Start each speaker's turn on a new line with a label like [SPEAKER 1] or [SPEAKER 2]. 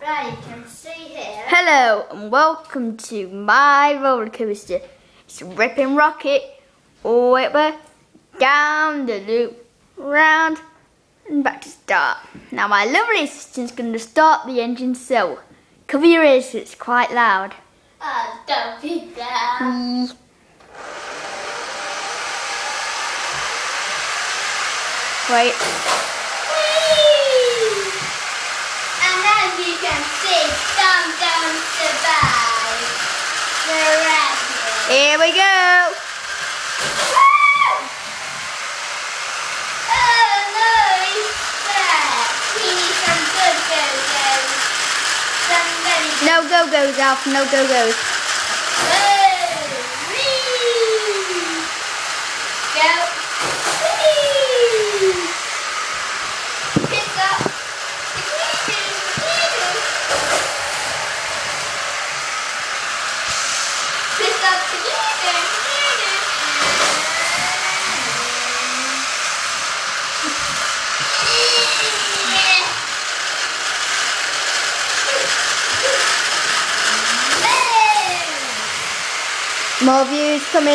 [SPEAKER 1] Right, you can see here.
[SPEAKER 2] Hello and welcome to my roller coaster. It's ripping rocket all the way up, down the loop, round and back to start. Now my lovely assistant's going to start the engine, so cover your ears, it's quite loud.
[SPEAKER 1] Oh, don't be that.
[SPEAKER 2] Wait.
[SPEAKER 1] And as you can see, some don't survive. They're rabbits.
[SPEAKER 2] Here we go.
[SPEAKER 1] Oh no, he's back. He needs some good go-go's. Somebody.
[SPEAKER 2] No go-go's, Alf, no go-go's.
[SPEAKER 1] Go. Whee! Pick up. Pick up together.
[SPEAKER 2] More views coming.